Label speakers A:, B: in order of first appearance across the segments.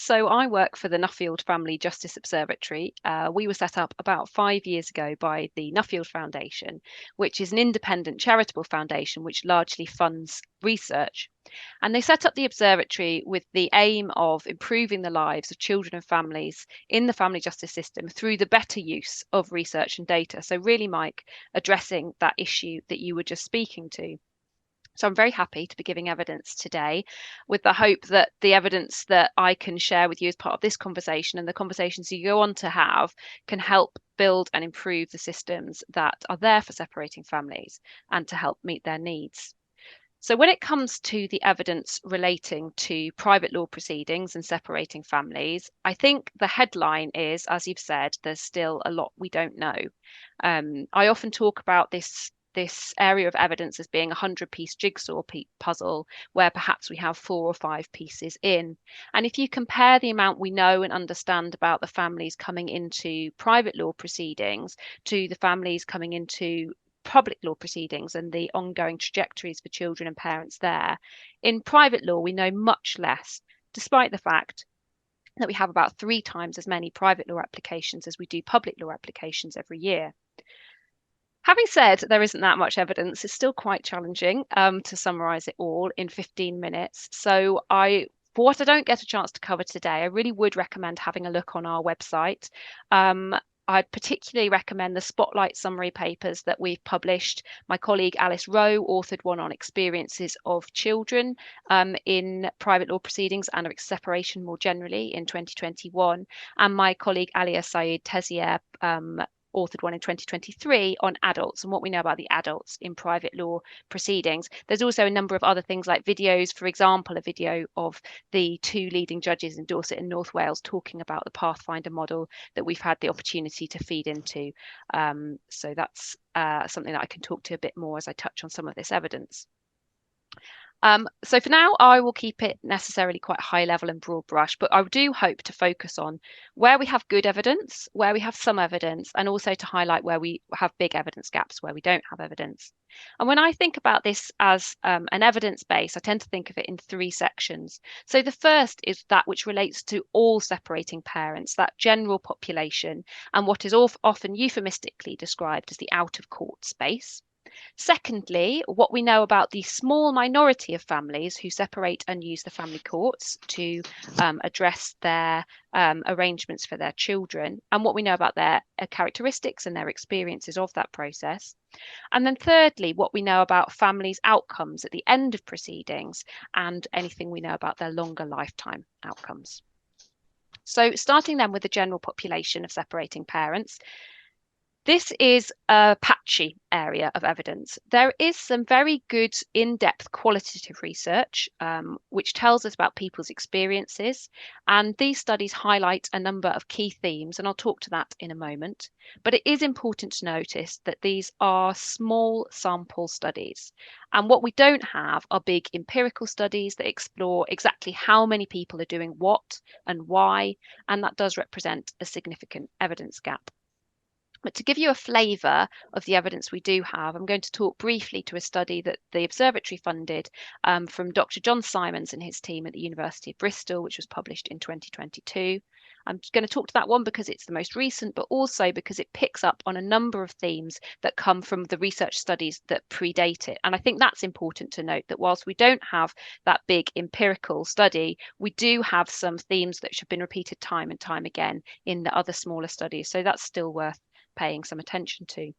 A: So I work for the Nuffield Family Justice Observatory. We were set up about 5 years ago by the Nuffield Foundation, which is an independent charitable foundation which largely funds research. And they set up the observatory with the aim of improving the lives of children and families in the family justice system through the better use of research and data. So really, Mike, addressing that issue that you were just speaking to. So I'm very happy to be giving evidence today with the hope that the evidence that I can share with you as part of this conversation and the conversations you go on to have can help build and improve the systems that are there for separating families and to help meet their needs. So when it comes to the evidence relating to private law proceedings and separating families, I think the headline is, as you've said, there's still a lot we don't know. I often talk about this area of evidence as being a 100-piece jigsaw puzzle where perhaps we have 4 or 5 pieces in. And if you compare the amount we know and understand about the families coming into private law proceedings to the families coming into public law proceedings and the ongoing trajectories for children and parents there, in private law we know much less, despite the fact that we have about 3 times as many private law applications as we do public law applications every year. Having said there isn't that much evidence, it's still quite challenging to summarise it all in 15 minutes. So for what I don't get a chance to cover today, I really would recommend having a look on our website. I'd particularly recommend the Spotlight summary papers that we've published. My colleague Alice Rowe authored one on experiences of children in private law proceedings and separation more generally in 2021. And my colleague Alia Saeed Tezier authored one in 2023 on adults and what we know about the adults in private law proceedings. There's also a number of other things like videos, for example, a video of the 2 leading judges in Dorset and North Wales talking about the Pathfinder model that we've had the opportunity to feed into. So that's something that I can talk to a bit more as I touch on some of this evidence. So for now, I will keep it necessarily quite high level and broad brush, but I do hope to focus on where we have good evidence, where we have some evidence, and also to highlight where we have big evidence gaps, where we don't have evidence. And when I think about this as an evidence base, I tend to think of it in 3 sections. So the first is that which relates to all separating parents, that general population, and what is often euphemistically described as the out of court space. Secondly, what we know about the small minority of families who separate and use the family courts to address their arrangements for their children, and what we know about their characteristics and their experiences of that process. And then thirdly, what we know about families' outcomes at the end of proceedings and anything we know about their longer lifetime outcomes. So starting then with the general population of separating parents, this is a patchy area of evidence. There is some very good in-depth qualitative research, which tells us about people's experiences. And these studies highlight a number of key themes, and I'll talk to that in a moment. But it is important to notice that these are small sample studies. And what we don't have are big empirical studies that explore exactly how many people are doing what and why. And that does represent a significant evidence gap. But to give you a flavour of the evidence we do have, I'm going to talk briefly to a study that the Observatory funded from Dr. John Simons and his team at the University of Bristol, which was published in 2022. I'm going to talk to that one because it's the most recent, but also because it picks up on a number of themes that come from the research studies that predate it. And I think that's important to note, that whilst we don't have that big empirical study, we do have some themes that have been repeated time and time again in the other smaller studies. So that's still worth paying some attention to.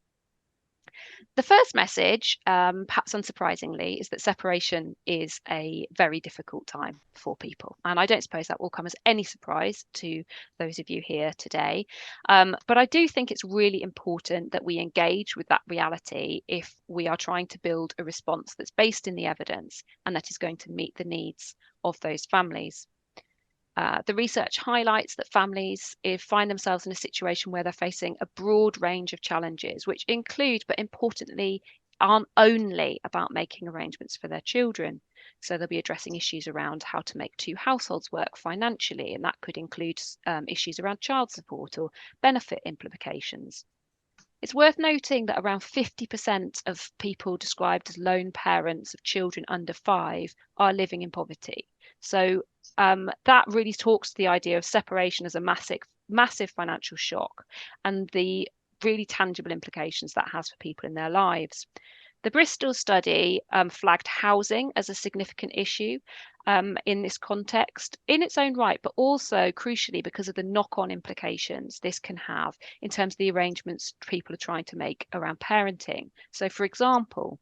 A: The first message, perhaps unsurprisingly, is that separation is a very difficult time for people. And I don't suppose that will come as any surprise to those of you here today. But I do think it's really important that we engage with that reality if we are trying to build a response that's based in the evidence and that is going to meet the needs of those families. The research highlights that families find themselves in a situation where they're facing a broad range of challenges, which include, but importantly, aren't only about making arrangements for their children. So they'll be addressing issues around how to make 2 households work financially, and that could include issues around child support or benefit implications. It's worth noting that around 50% of people described as lone parents of children under 5 are living in poverty. So that really talks to the idea of separation as a massive financial shock and the really tangible implications that has for people in their lives. The Bristol study flagged housing as a significant issue in this context in its own right, but also crucially because of the knock-on implications this can have in terms of the arrangements people are trying to make around parenting. So, for example,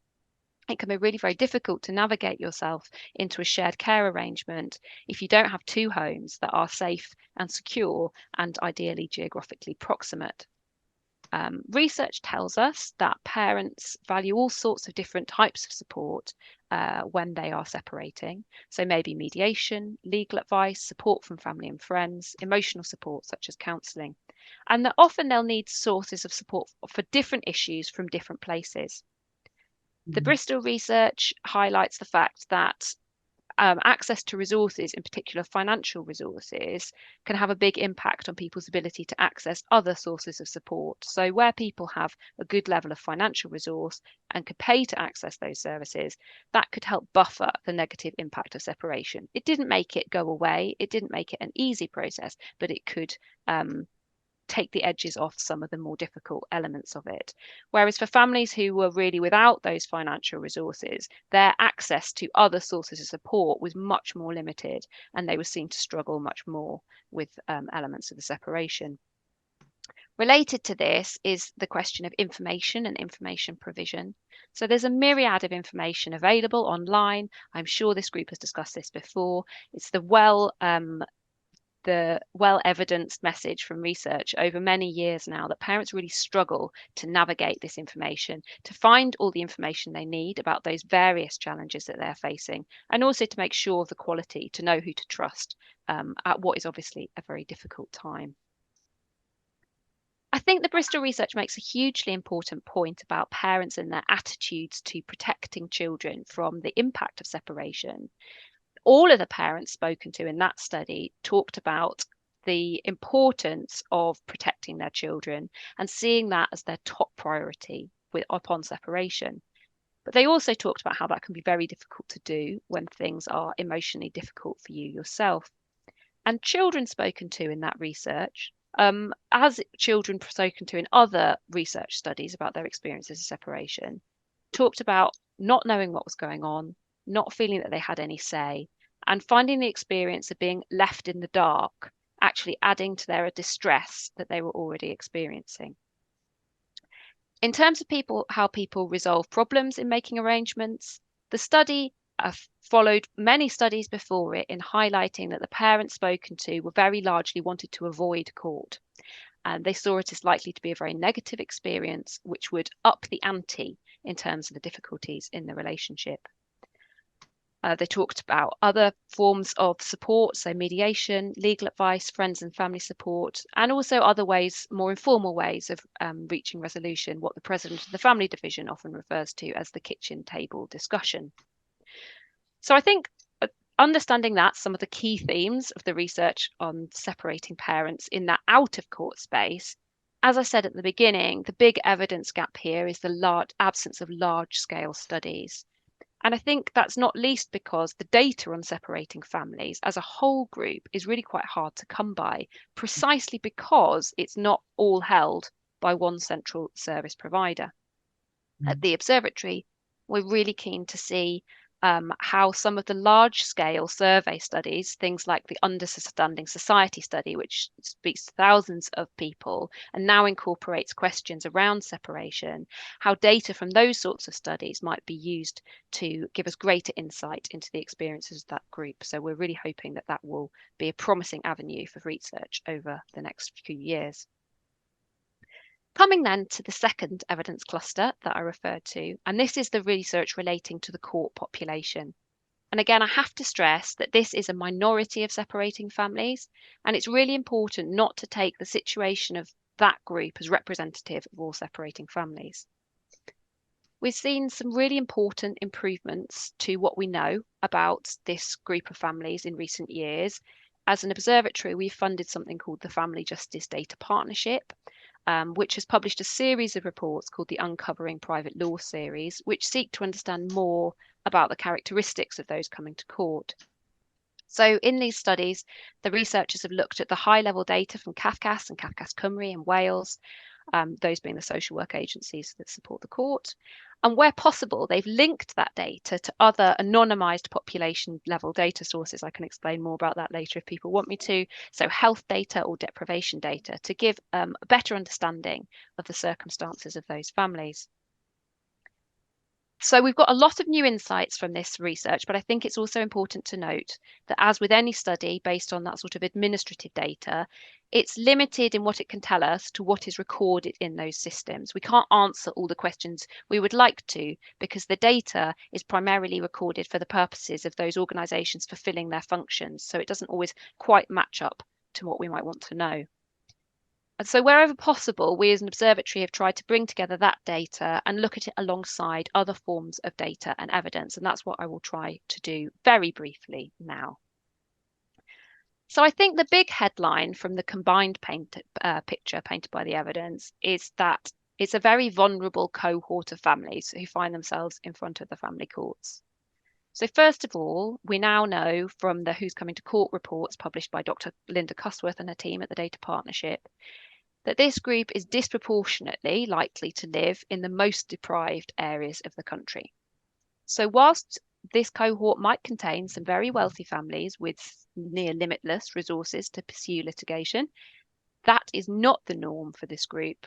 A: it can be really very difficult to navigate yourself into a shared care arrangement if you don't have two homes that are safe and secure and ideally geographically proximate. Research tells us that parents value all sorts of different types of support when they are separating. So maybe mediation, legal advice, support from family and friends, emotional support such as counselling. And that often they'll need sources of support for different issues from different places. The Bristol research highlights the fact that access to resources, in particular financial resources, can have a big impact on people's ability to access other sources of support. So, where people have a good level of financial resource and could pay to access those services, that could help buffer the negative impact of separation. It didn't make it go away, it didn't make it an easy process, but it could take the edges off some of the more difficult elements of it. Whereas for families who were really without those financial resources, their access to other sources of support was much more limited, and they were seen to struggle much more with elements of the separation. Related to this is the question of information and information provision. So there's a myriad of information available online. I'm sure this group has discussed this before. It's the well-evidenced message from research over many years now that parents really struggle to navigate this information, to find all the information they need about those various challenges that they're facing, and also to make sure of the quality, to know who to trust at what is obviously a very difficult time. I think the Bristol research makes a hugely important point about parents and their attitudes to protecting children from the impact of separation. All of the parents spoken to in that study talked about the importance of protecting their children and seeing that as their top priority upon separation. But they also talked about how that can be very difficult to do when things are emotionally difficult for you yourself. And children spoken to in that research, as children spoken to in other research studies about their experiences of separation, talked about not knowing what was going on, not feeling that they had any say, and finding the experience of being left in the dark actually adding to their distress that they were already experiencing. In terms of how people resolve problems in making arrangements, the study followed many studies before it in highlighting that the parents spoken to were very largely wanted to avoid court. And they saw it as likely to be a very negative experience, which would up the ante in terms of the difficulties in the relationship. They talked about other forms of support, so mediation, legal advice, friends and family support, and also other ways, more informal ways of reaching resolution, what the president of the family division often refers to as the kitchen table discussion. So I think understanding that some of the key themes of the research on separating parents in that out of court space, as I said at the beginning, the big evidence gap here is the absence of large scale studies. And I think that's not least because the data on separating families as a whole group is really quite hard to come by, precisely because it's not all held by one central service provider. At the Observatory, we're really keen to see how some of the large-scale survey studies, things like the Understanding Society study, which speaks to thousands of people and now incorporates questions around separation, how data from those sorts of studies might be used to give us greater insight into the experiences of that group. So we're really hoping that that will be a promising avenue for research over the next few years. Coming then to the second evidence cluster that I referred to, and this is the research relating to the court population. And again, I have to stress that this is a minority of separating families, and it's really important not to take the situation of that group as representative of all separating families. We've seen some really important improvements to what we know about this group of families in recent years. As an observatory, we've funded something called the Family Justice Data Partnership, which has published a series of reports called the Uncovering Private Law series, which seek to understand more about the characteristics of those coming to court. So in these studies, the researchers have looked at the high-level data from Cafcass and Cafcass Cymru in Wales, those being the social work agencies that support the court. And where possible, they've linked that data to other anonymised population level data sources. I can explain more about that later if people want me to. So health data or deprivation data to give a better understanding of the circumstances of those families. So we've got a lot of new insights from this research, but I think it's also important to note that as with any study based on that sort of administrative data, it's limited in what it can tell us to what is recorded in those systems. We can't answer all the questions we would like to because the data is primarily recorded for the purposes of those organisations fulfilling their functions. So it doesn't always quite match up to what we might want to know. And so wherever possible, we as an observatory have tried to bring together that data and look at it alongside other forms of data and evidence. And that's what I will try to do very briefly now. So I think the big headline from the combined picture painted by the evidence is that it's a very vulnerable cohort of families who find themselves in front of the family courts. So first of all, we now know from the Who's Coming to Court reports published by Dr. Linda Cusworth and her team at the Data Partnership that this group is disproportionately likely to live in the most deprived areas of the country. So whilst this cohort might contain some very wealthy families with near limitless resources to pursue litigation, that is not the norm for this group,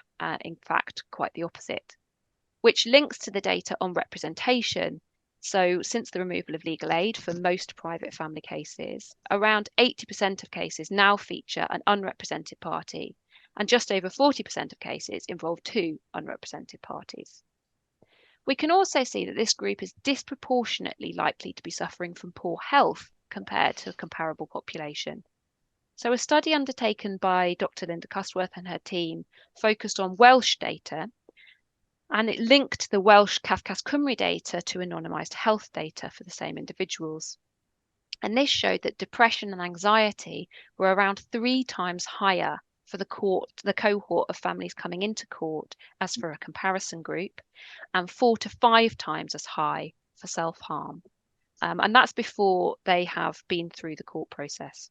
A: in fact, quite the opposite, which links to the data on representation. So since the removal of legal aid for most private family cases, around 80% of cases now feature an unrepresented party, and just over 40% of cases involve two unrepresented parties. We can also see that this group is disproportionately likely to be suffering from poor health compared to a comparable population. So a study undertaken by Dr. Linda Cusworth and her team focused on Welsh data, and it linked the Welsh Cafcass Cymru data to anonymised health data for the same individuals. And this showed that depression and anxiety were around 3 times higher for the cohort of families coming into court as for a comparison group, and 4 to 5 times as high for self-harm. And that's before they have been through the court process.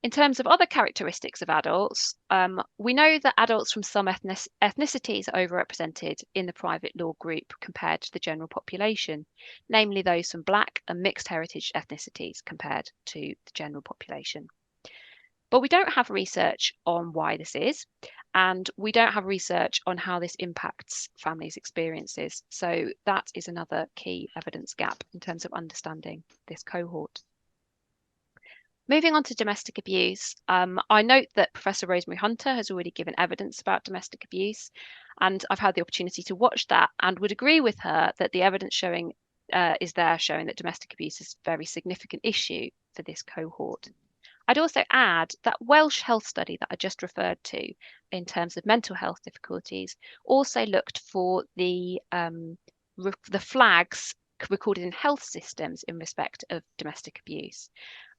A: In terms of other characteristics of adults, we know that adults from some ethnicities are overrepresented in the private law group compared to the general population, namely those from Black and mixed heritage ethnicities compared to the general population. But we don't have research on why this is, and we don't have research on how this impacts families' experiences. So that is another key evidence gap in terms of understanding this cohort. Moving on to domestic abuse, I note that Professor Rosemary Hunter has already given evidence about domestic abuse, and I've had the opportunity to watch that and would agree with her that the evidence showing that domestic abuse is a very significant issue for this cohort. I'd also add that Welsh health study that I just referred to in terms of mental health difficulties also looked for the flags recorded in health systems in respect of domestic abuse.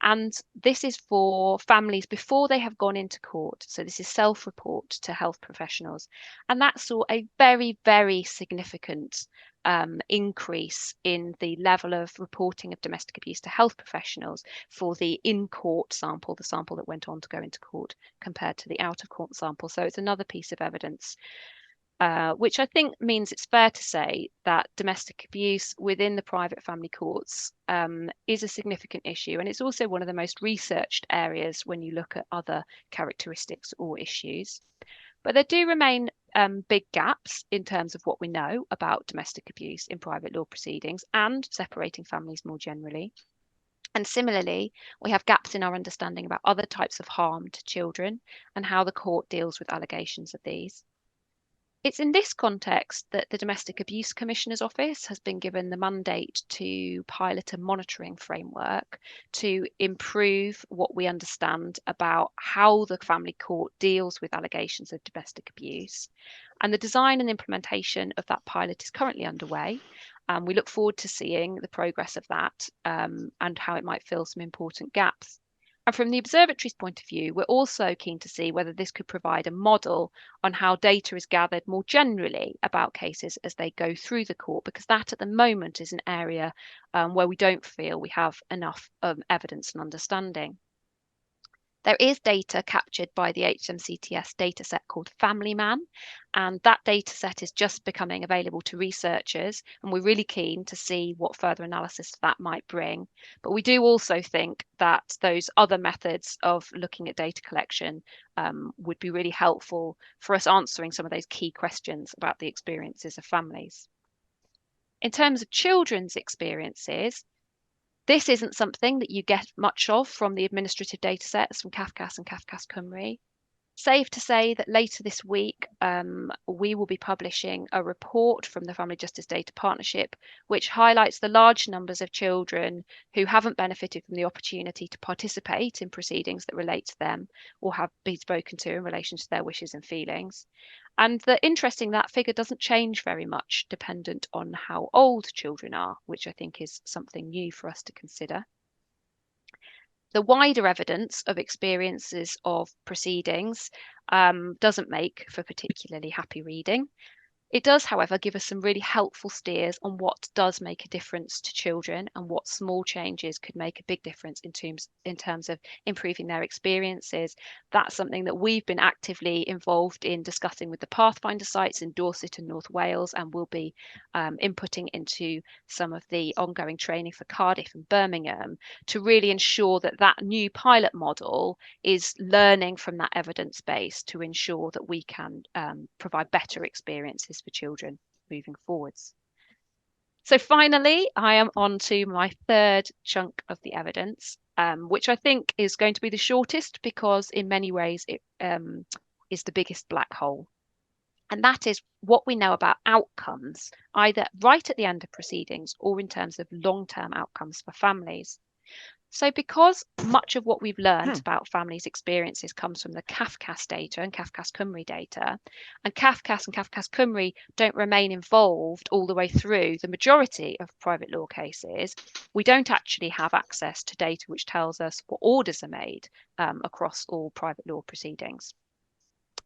A: And this is for families before they have gone into court. So this is self-report to health professionals. And that saw a very, very significant increase in the level of reporting of domestic abuse to health professionals for the in-court sample, the sample that went on to go into court, compared to the out-of-court sample. So it's another piece of evidence which I think means it's fair to say that domestic abuse within the private family courts is a significant issue. And it's also one of the most researched areas when you look at other characteristics or issues. But there do remain big gaps in terms of what we know about domestic abuse in private law proceedings and separating families more generally. And similarly, we have gaps in our understanding about other types of harm to children and how the court deals with allegations of these. It's in this context that the Domestic Abuse Commissioner's Office has been given the mandate to pilot a monitoring framework to improve what we understand about how the family court deals with allegations of domestic abuse. And the design and implementation of that pilot is currently underway. And we look forward to seeing the progress of that and how it might fill some important gaps. And from the observatory's point of view, we're also keen to see whether this could provide a model on how data is gathered more generally about cases as they go through the court, because that at the moment is an area where we don't feel we have enough evidence and understanding. There is data captured by the HMCTS dataset called Family Man, and that dataset is just becoming available to researchers, and we're really keen to see what further analysis that might bring. But we do also think that those other methods of looking at data collection would be really helpful for us answering some of those key questions about the experiences of families. In terms of children's experiences, this isn't something that you get much of from the administrative data sets from CAFCASS and CAFCASS Cymru. Safe to say that later this week, we will be publishing a report from the Family Justice Data Partnership, which highlights the large numbers of children who haven't benefited from the opportunity to participate in proceedings that relate to them or have been spoken to in relation to their wishes and feelings. And interesting, that figure doesn't change very much dependent on how old children are, which I think is something new for us to consider. The wider evidence of experiences of proceedings doesn't make for particularly happy reading. It does, however, give us some really helpful steers on what does make a difference to children and what small changes could make a big difference in terms of improving their experiences. That's something that we've been actively involved in discussing with the Pathfinder sites in Dorset and North Wales, and will be inputting into some of the ongoing training for Cardiff and Birmingham to really ensure that that new pilot model is learning from that evidence base to ensure that we can provide better experiences for children moving forwards. So finally, I am on to my third chunk of the evidence, which I think is going to be the shortest because in many ways it is the biggest black hole. And that is what we know about outcomes, either right at the end of proceedings or in terms of long-term outcomes for families. So because much of what we've learned about families' experiences comes from the CAFCASS data and CAFCASS Cymru data, and CAFCASS and CAFCASS Cymru don't remain involved all the way through the majority of private law cases, we don't actually have access to data which tells us what orders are made across all private law proceedings.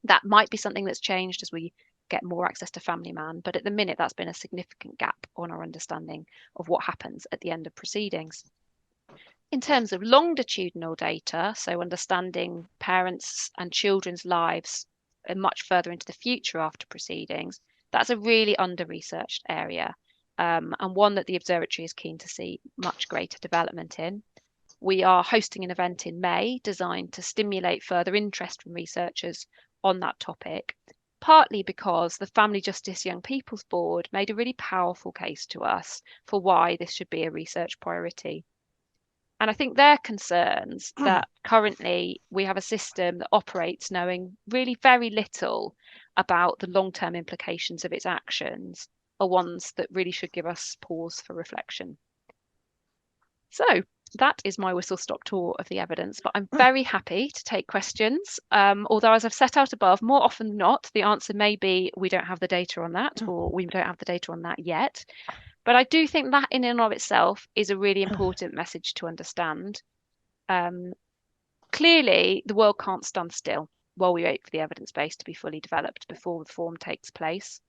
A: That might be something that's changed as we get more access to Family Man, but at the minute that's been a significant gap on our understanding of what happens at the end of proceedings. In terms of longitudinal data, so understanding parents' and children's lives much further into the future after proceedings, that's a really under-researched area, and one that the Observatory is keen to see much greater development in. We are hosting an event in May designed to stimulate further interest from researchers on that topic, partly because the Family Justice Young People's Board made a really powerful case to us for why this should be a research priority. And I think their concerns that currently we have a system that operates knowing really very little about the long-term implications of its actions are ones that really should give us pause for reflection. So that is my whistle-stop tour of the evidence, but I'm very happy to take questions. Although, as I've set out above, more often than not, the answer may be we don't have the data on that, or we don't have the data on that yet. But I do think that in and of itself is a really important message to understand. Clearly, the world can't stand still while we wait for the evidence base to be fully developed before reform takes place.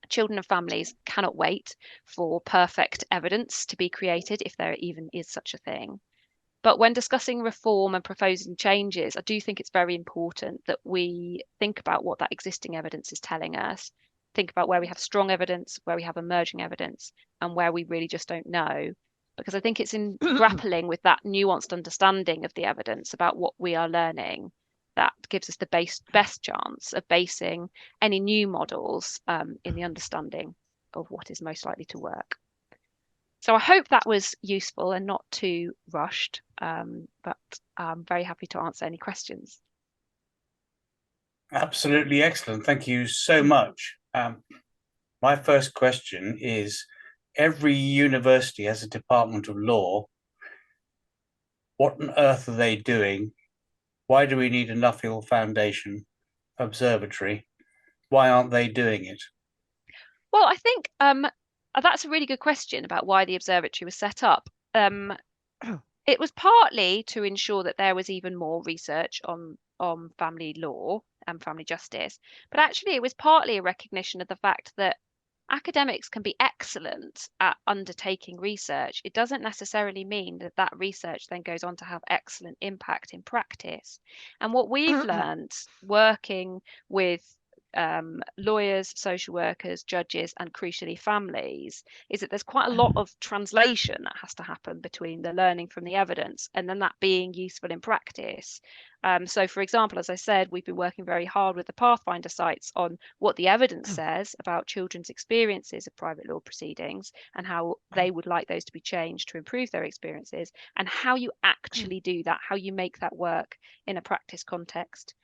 A: Children and families cannot wait for perfect evidence to be created, if there even is such a thing. But when discussing reform and proposing changes, I do think it's very important that we think about what that existing evidence is telling us, think about where we have strong evidence, where we have emerging evidence, and where we really just don't know. Because I think it's in grappling with that nuanced understanding of the evidence about what we are learning that gives us the best chance of basing any new models in the understanding of what is most likely to work. So I hope that was useful and not too rushed, but I'm very happy to answer any questions.
B: Absolutely excellent. Thank you so much. My first question is, every university has a department of law. What on earth are they doing? Why do we need a Nuffield Foundation Observatory? Why aren't they doing it?
A: Well, I think that's a really good question about why the observatory was set up. It was partly to ensure that there was even more research on family law and family justice, but actually it was partly a recognition of the fact that academics can be excellent at undertaking research. It doesn't necessarily mean that that research then goes on to have excellent impact in practice. And what we've learned working with lawyers, social workers, judges, and crucially families is that there's quite a lot of translation that has to happen between the learning from the evidence and then that being useful in practice. So, for example, as I said, we've been working very hard with the Pathfinder sites on what the evidence says about children's experiences of private law proceedings and how they would like those to be changed to improve their experiences, and how you actually do that, how you make that work in a practice context.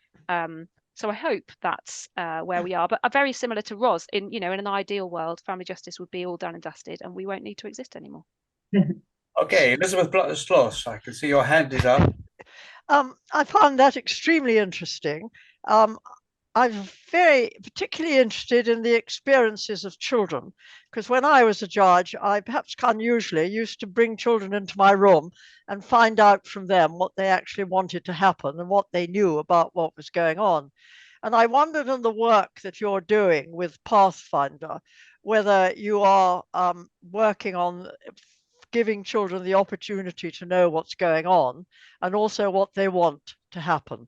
A: So I hope that's where we are, but very similar to Ros. In an ideal world, family justice would be all done and dusted, and we won't need to exist anymore.
B: Okay, Elizabeth Sloss, I can see your hand is up.
C: I found that extremely interesting. I'm very particularly interested in the experiences of children, because when I was a judge, I perhaps unusually used to bring children into my room and find out from them what they actually wanted to happen and what they knew about what was going on. And I wondered in the work that you're doing with Pathfinder, whether you are working on giving children the opportunity to know what's going on and also what they want to happen.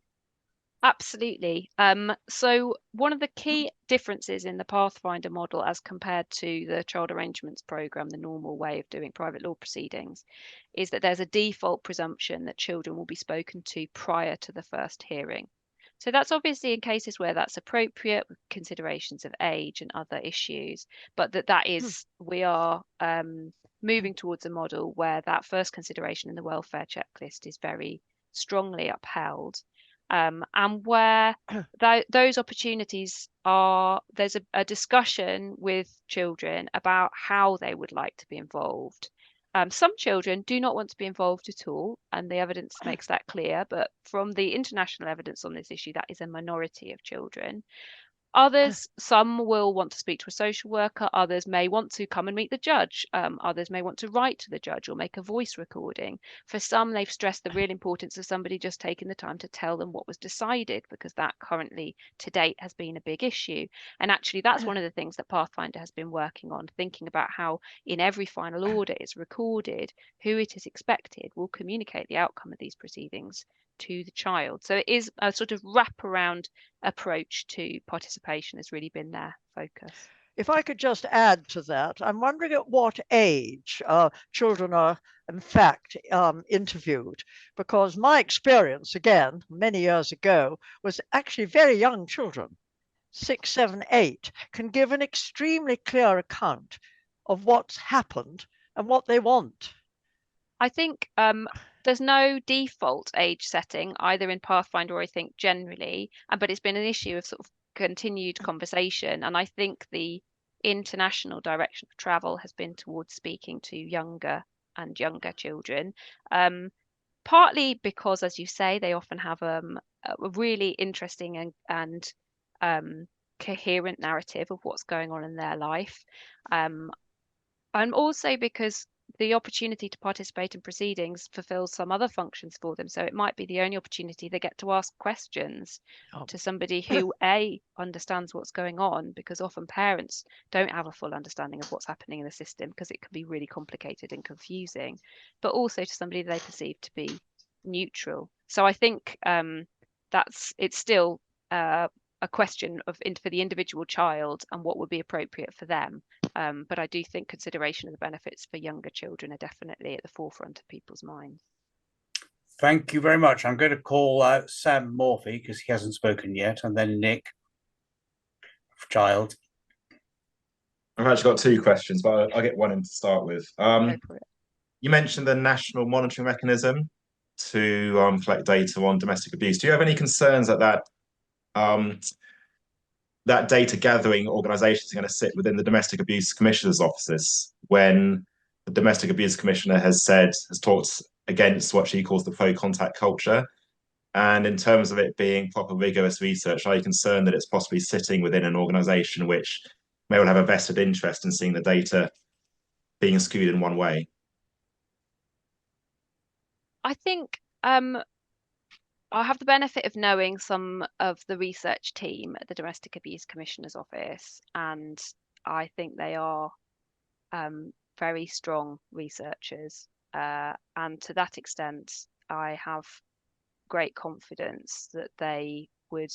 A: Absolutely. So one of the key differences in the Pathfinder model as compared to the child arrangements program, the normal way of doing private law proceedings, is that there's a default presumption that children will be spoken to prior to the first hearing. So that's obviously in cases where that's appropriate with considerations of age and other issues, but that is we are moving towards a model where that first consideration in the welfare checklist is very strongly upheld. And where those opportunities are, there's a discussion with children about how they would like to be involved. Some children do not want to be involved at all, and the evidence makes that clear. But from the international evidence on this issue, that is a minority of children. Others, some will want to speak to a social worker. Others may want to come and meet the judge. Others may want to write to the judge or make a voice recording. For some, they've stressed the real importance of somebody just taking the time to tell them what was decided, because that currently to date has been a big issue. And actually, that's one of the things that Pathfinder has been working on, thinking about how in every final order is recorded who it is expected will communicate the outcome of these proceedings to the child. So it is a sort of wraparound approach to participation has really been their focus.
C: If I could just add to that, I'm wondering at what age children are in fact interviewed, because my experience, again, many years ago, was actually very young children, 6, 7, 8, can give an extremely clear account of what's happened and what they want.
A: I think there's no default age setting either in Pathfinder or I think generally, but it's been an issue of sort of continued conversation. And I think the international direction of travel has been towards speaking to younger and younger children, partly because, as you say, they often have a really interesting and coherent narrative of what's going on in their life. And also because the opportunity to participate in proceedings fulfills some other functions for them. So it might be the only opportunity they get to ask questions to somebody who understands what's going on, because often parents don't have a full understanding of what's happening in the system because it can be really complicated and confusing, but also to somebody they perceive to be neutral. So I think it's still a question for the individual child and what would be appropriate for them. But I do think consideration of the benefits for younger children are definitely at the forefront of people's minds.
B: Thank you very much. I'm going to call Sam Morphy because he hasn't spoken yet, and then Nick Child.
D: I've actually got two questions, but I'll get one in to start with. You mentioned the national monitoring mechanism to collect data on domestic abuse. Do you have any concerns that that data gathering organisation is going to sit within the Domestic Abuse Commissioner's offices, when the Domestic Abuse Commissioner has talked against what she calls the pro-contact culture? And in terms of it being proper rigorous research, are you concerned that it's possibly sitting within an organisation which may well have a vested interest in seeing the data being skewed in one way?
A: I think I have the benefit of knowing some of the research team at the Domestic Abuse Commissioner's Office, and I think they are very strong researchers. And to that extent, I have great confidence that they would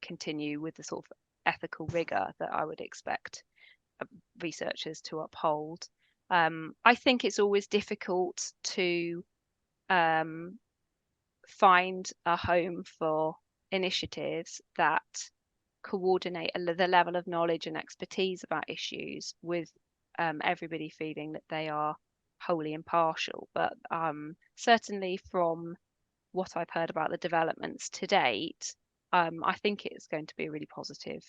A: continue with the sort of ethical rigor that I would expect researchers to uphold. I think it's always difficult to find a home for initiatives that coordinate the level of knowledge and expertise about issues with everybody feeling that they are wholly impartial. But certainly from what I've heard about the developments to date, I think it's going to be a really positive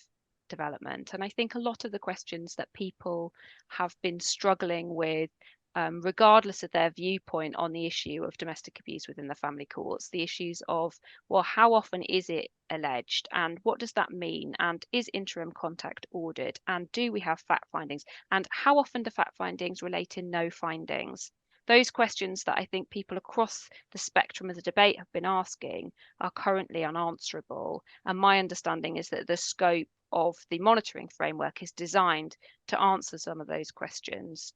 A: development. And I think a lot of the questions that people have been struggling with, regardless of their viewpoint on the issue of domestic abuse within the family courts, the issues of, well, how often is it alleged and what does that mean? And is interim contact ordered? And do we have fact findings? And how often do fact findings relate in no findings? Those questions that I think people across the spectrum of the debate have been asking are currently unanswerable. And my understanding is that the scope of the monitoring framework is designed to answer some of those questions,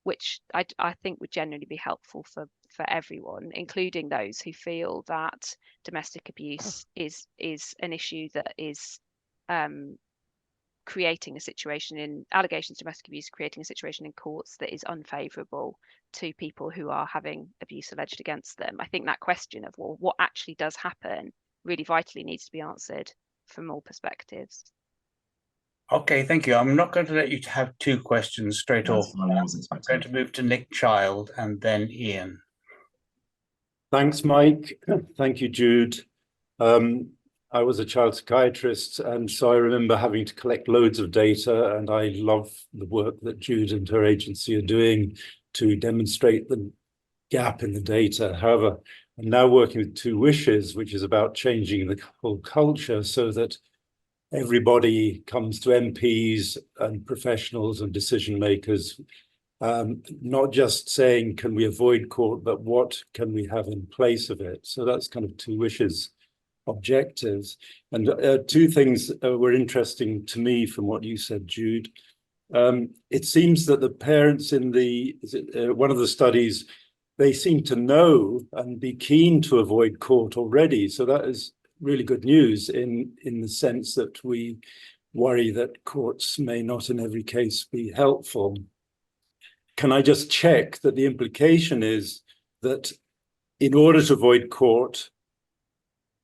A: which I think would generally be helpful for everyone, including those who feel that domestic abuse is an issue that is creating a situation in allegations of domestic abuse, creating a situation in courts that is unfavourable to people who are having abuse alleged against them. I think that question of, well, what actually does happen really vitally needs to be answered from all perspectives.
B: Okay, thank you. I'm not going to let you have two questions straight off.
D: I was
B: I'm going to move to Nick Child and then Ian.
E: Thanks, Mike. Thank you, Jude. I was a child psychiatrist, and so I remember having to collect loads of data, and I love the work that Jude and her agency are doing to demonstrate the gap in the data. However, I'm now working with Two Wishes, which is about changing the whole culture so that everybody comes to MPs and professionals and decision makers, not just saying, can we avoid court, but what can we have in place of it? So that's kind of Two Wishes objectives. And two things were interesting to me from what you said, Jude. It seems that the parents in one of the studies, they seem to know and be keen to avoid court already. So that is really good news in the sense that we worry that courts may not in every case be helpful. Can I just check that the implication is that in order to avoid court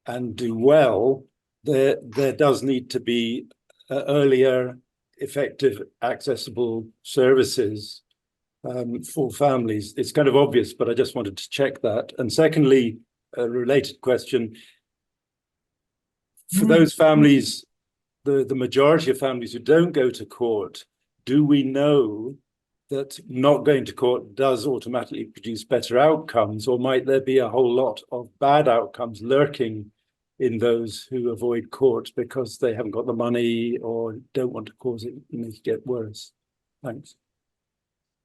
E: and do well, there does need to be earlier, effective, accessible services for families? It's kind of obvious, but I just wanted to check that. And secondly, a related question, for those families, the majority of families who don't go to court, do we know that not going to court does automatically produce better outcomes, or might there be a whole lot of bad outcomes lurking in those who avoid court because they haven't got the money or don't want to cause it, make it get worse? Thanks.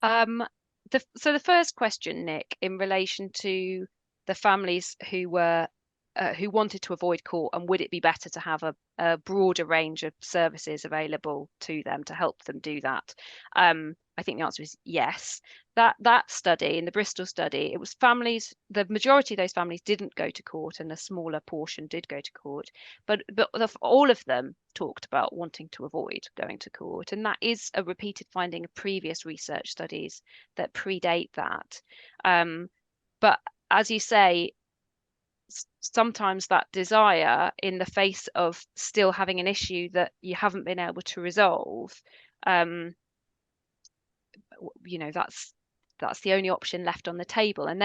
A: So the first question, Nick, in relation to the families who wanted to avoid court, and would it be better to have a broader range of services available to them to help them do that? I think the answer is yes. That study, in the Bristol study, it was families, the majority of those families didn't go to court and a smaller portion did go to court, but all of them talked about wanting to avoid going to court, and that is a repeated finding of previous research studies that predate that. But as you say, sometimes that desire, in the face of still having an issue that you haven't been able to resolve, that's the only option left on the table. And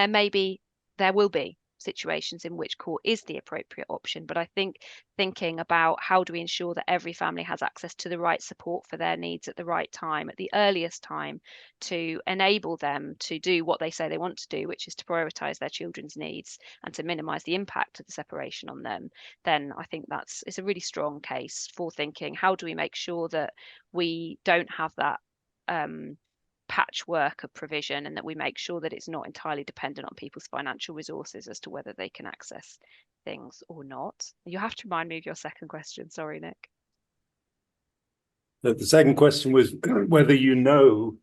A: there will be situations in which court is the appropriate option. But I think thinking about how do we ensure that every family has access to the right support for their needs at the right time, at the earliest time, to enable them to do what they say they want to do, which is to prioritise their children's needs and to minimise the impact of the separation on them, then I think it's a really strong case for thinking, how do we make sure that we don't have that patchwork of provision, and that we make sure that it's not entirely dependent on people's financial resources as to whether they can access things or not. You have to remind me of your second question. Sorry, Nick.
E: The second question was whether you know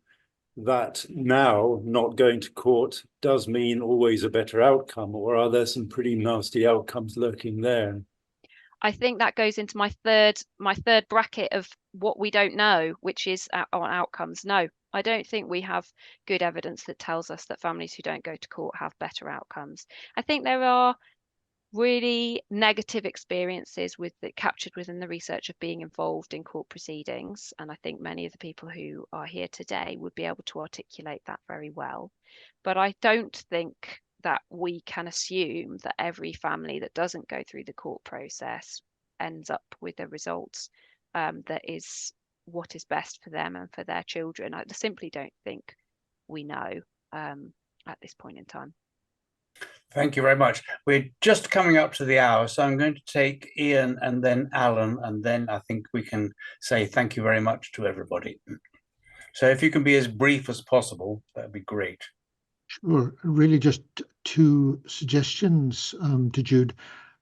E: that now not going to court does mean always a better outcome, or are there some pretty nasty outcomes lurking there?
A: I think that goes into my third bracket of what we don't know, which is on outcomes. No, I don't think we have good evidence that tells us that families who don't go to court have better outcomes. I think there are really negative experiences captured within the research of being involved in court proceedings, and I think many of the people who are here today would be able to articulate that very well. But I don't think that we can assume that every family that doesn't go through the court process ends up with a result that is what is best for them and for their children. I simply don't think we know at this point in time.
B: Thank you very much. We're just coming up to the hour, so I'm going to take Ian and then Alan, and then I think we can say thank you very much to everybody. So if you can be as brief as possible, that'd be great.
F: Sure. Really just two suggestions to Jude.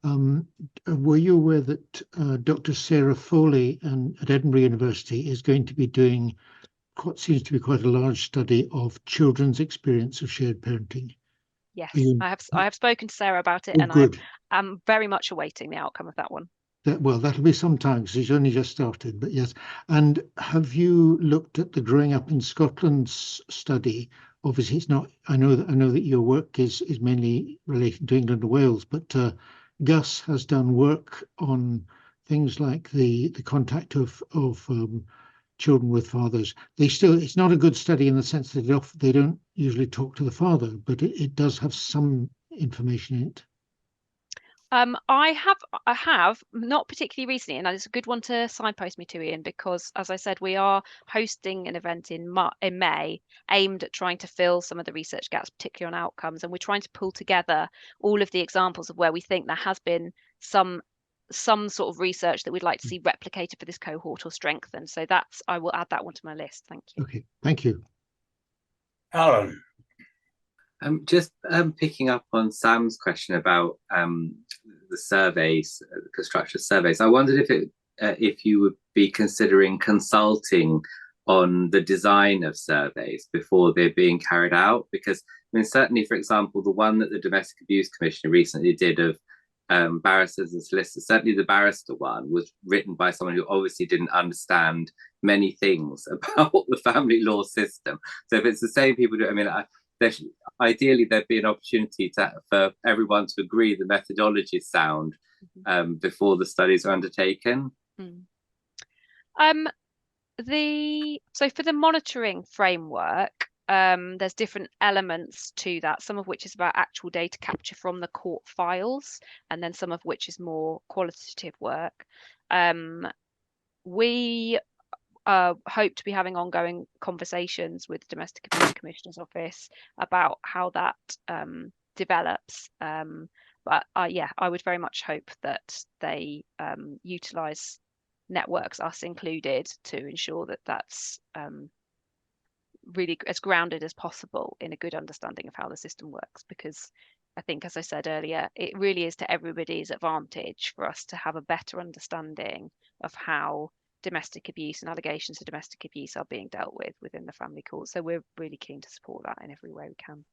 F: Were you aware that Dr. Sarah Foley at Edinburgh University is going to be doing what seems to be quite a large study of children's experience of shared parenting?
A: Yes, I have spoken to Sarah about it, and
F: good.
A: I'm very much awaiting the outcome of that one.
F: Well, that'll be some time because she's only just started, but yes. And have you looked at the Growing Up in Scotland's study? Obviously, it's not. I know that your work is mainly related to England and Wales, but Gus has done work on things like the contact of children with fathers. It's not a good study in the sense that they don't usually talk to the father, but it does have some information in it.
A: I have not particularly recently, and it's a good one to signpost me to, Ian, because as I said, we are hosting an event in May aimed at trying to fill some of the research gaps, particularly on outcomes, and we're trying to pull together all of the examples of where we think there has been some sort of research that we'd like to see replicated for this cohort or strengthened. So I will add that one to my list. Thank you.
F: Okay, thank you.
B: Alan.
G: Just picking up on Sam's question about the surveys, the construction surveys. I wondered if you would be considering consulting on the design of surveys before they're being carried out, because I mean, certainly, for example, the one that the Domestic Abuse Commissioner recently did of barristers and solicitors, certainly the barrister one was written by someone who obviously didn't understand many things about the family law system. So if it's the same people do, I mean, ideally there'd be an opportunity for everyone to agree the methodology is sound before the studies are undertaken.
A: So for the monitoring framework, there's different elements to that, some of which is about actual data capture from the court files, and then some of which is more qualitative work. We hope to be having ongoing conversations with the Domestic Abuse Commissioner's Office about how that develops. But yeah, I would very much hope that they utilise networks, us included, to ensure that that's really as grounded as possible in a good understanding of how the system works, because I think, as I said earlier, it really is to everybody's advantage for us to have a better understanding of how domestic abuse and allegations of domestic abuse are being dealt with within the family court. So we're really keen to support that in every way we can.